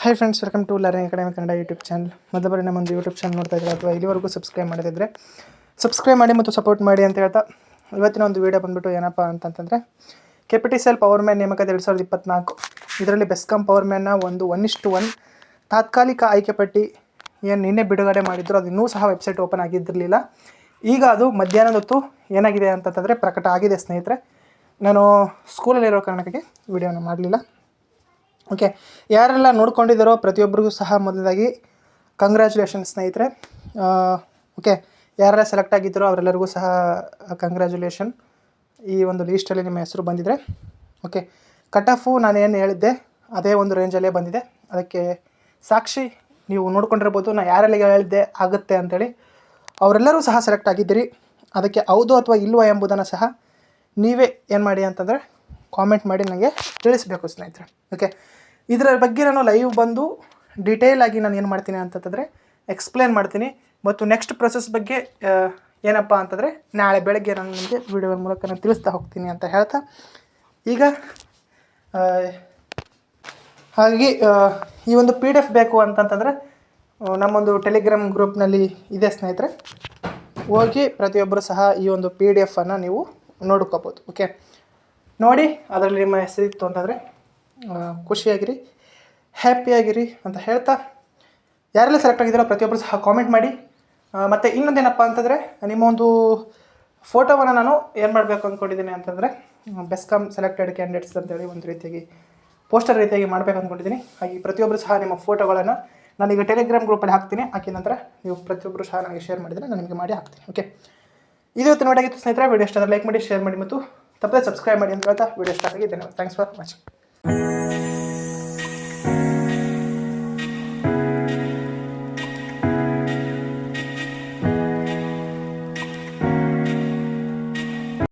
Hi friends, welcome to learning academy Kannada YouTube channel. ಮೊದಲ ಬಾರಿ ನಮ್ಮೊಂದು YouTube channel ನೋಡ್ತಾ ಇದ್ದಾರೆ ಅಥವಾ ಇಲ್ಲಿವರೆಗೂ ಸಬ್ಸ್ಕ್ರೈಬ್ ಮಾಡದಿದ್ದರೆ ಸಬ್ಸ್ಕ್ರೈಬ್ ಮಾಡಿ ಮತ್ತು ಸಪೋರ್ಟ್ ಮಾಡಿ ಅಂತ ಹೇಳ್ತಾ ಇವತ್ತಿನ ಒಂದು ವೀಡಿಯೋ ಬಂದುಬಿಟ್ಟು ಏನಪ್ಪ ಅಂತಂತಂದರೆ KPTCL ಪವರ್ಮ್ಯಾನ್ ನೇಮಕಾತಿ 2024 ಇದರಲ್ಲಿ ಬೆಸ್ಕಾಂ ಪವರ್ಮ್ಯಾನ್ನ ಒಂದು 1:1 ತಾತ್ಕಾಲಿಕ ಆಯ್ಕೆ ಪಟ್ಟಿ ಏನು ನಿನ್ನೆ ಬಿಡುಗಡೆ ಮಾಡಿದ್ರು, ಅದು ಇನ್ನೂ ಸಹ ವೆಬ್ಸೈಟ್ ಓಪನ್ ಆಗಿದ್ದಿರಲಿಲ್ಲ. ಈಗ ಅದು ಮಧ್ಯಾಹ್ನದ ಹೊತ್ತು ಏನಾಗಿದೆ ಅಂತಂತಂದರೆ ಪ್ರಕಟ ಆಗಿದೆ ಸ್ನೇಹಿತರೆ. ನಾನು ಸ್ಕೂಲಲ್ಲಿರೋ ಕಾರಣಕ್ಕಾಗಿ ವೀಡಿಯೋನ ಮಾಡಲಿಲ್ಲ. ಓಕೆ, ಯಾರೆಲ್ಲ ನೋಡ್ಕೊಂಡಿದ್ದಾರೋ ಪ್ರತಿಯೊಬ್ಬರಿಗೂ ಸಹ ಮೊದಲಾಗಿ ಕಂಗ್ರ್ಯಾಚುಲೇಷನ್ ಸ್ನೇಹಿತರೆ. ಓಕೆ, ಯಾರೆಲ್ಲ ಸೆಲೆಕ್ಟ್ ಆಗಿದ್ದಾರೋ ಅವರೆಲ್ಲರಿಗೂ ಸಹ ಕಂಗ್ರ್ಯಾಚುಲೇಷನ್. ಈ ಒಂದು ಲೀಸ್ಟಲ್ಲಿ ನಿಮ್ಮ ಹೆಸರು ಬಂದಿದೆ. ಓಕೆ, ಕಟ್ ಆಫು ನಾನೇನು ಹೇಳಿದ್ದೆ ಅದೇ ಒಂದು ರೇಂಜಲ್ಲೇ ಬಂದಿದೆ. ಅದಕ್ಕೆ ಸಾಕ್ಷಿ ನೀವು ನೋಡ್ಕೊಂಡಿರ್ಬೋದು. ನಾನು ಯಾರೆಲ್ಲ ಹೇಳಿದ್ದೆ ಆಗುತ್ತೆ ಅಂಥೇಳಿ ಅವರೆಲ್ಲರೂ ಸಹ ಸೆಲೆಕ್ಟ್ ಆಗಿದ್ದೀರಿ. ಅದಕ್ಕೆ ಹೌದು ಅಥವಾ ಇಲ್ವಾ ಎಂಬುದನ್ನು ಸಹ ನೀವೇ ಏನು ಮಾಡಿ ಅಂತಂದರೆ ಕಾಮೆಂಟ್ ಮಾಡಿ ನನಗೆ ತಿಳಿಸಬೇಕು ಸ್ನೇಹಿತರೆ. ಓಕೆ, ಇದರ ಬಗ್ಗೆ ನಾನು ಲೈವ್ ಬಂದು ಡೀಟೇಲ್ ಆಗಿ ನಾನು ಏನು ಮಾಡ್ತೀನಿ ಅಂತಂದರೆ ಎಕ್ಸ್ಪ್ಲೇನ್ ಮಾಡ್ತೀನಿ. ಮತ್ತು ನೆಕ್ಸ್ಟ್ ಪ್ರೊಸೆಸ್ ಬಗ್ಗೆ ಏನಪ್ಪ ಅಂತಂದರೆ ನಾಳೆ ಬೆಳಗ್ಗೆ ನಾನು ನಿಮಗೆ ವಿಡಿಯೋದ ಮೂಲಕ ನಾನು ತಿಳಿಸ್ತಾ ಹೋಗ್ತೀನಿ ಅಂತ ಹೇಳ್ತಾ, ಈಗ ಹಾಗಾಗಿ ಈ ಒಂದು PDF ಬೇಕು ಅಂತಂತಂದರೆ ನಮ್ಮೊಂದು ಟೆಲಿಗ್ರಾಮ್ ಗ್ರೂಪ್ನಲ್ಲಿ ಇದೆ ಸ್ನೇಹಿತರೆ. ಹೋಗಿ ಪ್ರತಿಯೊಬ್ಬರು ಸಹ ಈ ಒಂದು PDF ನೀವು ನೋಡ್ಕೋಬೋದು. ಓಕೆ, ನೋಡಿ ಅದರಲ್ಲಿ ನಿಮ್ಮ ಹೆಸರಿತ್ತು ಅಂತಂದರೆ ಖುಷಿಯಾಗಿರಿ, ಹ್ಯಾಪಿಯಾಗಿರಿ ಅಂತ ಹೇಳ್ತಾ, ಯಾರೆಲ್ಲ ಸೆಲೆಕ್ಟ್ ಆಗಿದ್ದಾರೋ ಪ್ರತಿಯೊಬ್ಬರು ಸಹ ಕಾಮೆಂಟ್ ಮಾಡಿ. ಮತ್ತು ಇನ್ನೊಂದೇನಪ್ಪ ಅಂತಂದರೆ ನಿಮ್ಮ ಒಂದು ಫೋಟೋವನ್ನು ನಾನು ಏನು ಮಾಡಬೇಕು ಅಂದ್ಕೊಂಡಿದ್ದೀನಿ ಅಂತಂದರೆ ಬೆಸ್ಕಾಂ ಸೆಲೆಕ್ಟೆಡ್ ಕ್ಯಾಂಡಿಡೇಟ್ಸ್ ಅಂತೇಳಿ ಒಂದು ರೀತಿಯಾಗಿ ಪೋಸ್ಟರ್ ರೀತಿಯಾಗಿ ಮಾಡಬೇಕು ಅಂದ್ಕೊಂಡಿದ್ದೀನಿ. ಹಾಗೆ ಪ್ರತಿಯೊಬ್ಬರು ಸಹ ನಿಮ್ಮ ಫೋಟೋಗಳನ್ನು ನಾನೀಗ ಟೆಲಿಗ್ರಾಮ್ ಗ್ರೂಪಲ್ಲಿ ಹಾಕ್ತೀನಿ. ಹಾಕಿದ ನಂತರ ನೀವು ಪ್ರತಿಯೊಬ್ಬರು ಸಹ ನನಗೆ ಶೇರ್ ಮಾಡಿದರೆ ನಾನು ನಿಮಗೆ ಮಾಡಿ ಹಾಕ್ತೀನಿ. ಓಕೆ, ಇದು ಇವತ್ತು ನೋಡಾಗಿತ್ತು ಸ್ನೇಹಿತರೆ. ವಿಡಿಯೋ ಇಷ್ಟ ಲೈಕ್ ಮಾಡಿ, ಶೇರ್ ಮಾಡಿ ಮತ್ತು ತಪ್ಪದೆ ಸಬ್ಸ್ಕ್ರೈಬ್ ಮಾಡಿ ಅಂತ ಹೇಳ್ತಾ ವಿಡಿಯೋ ಸ್ಟಾರ್ಟ್ ಆಗಿ ಧನ್ಯವಾದ. Thanks for watching.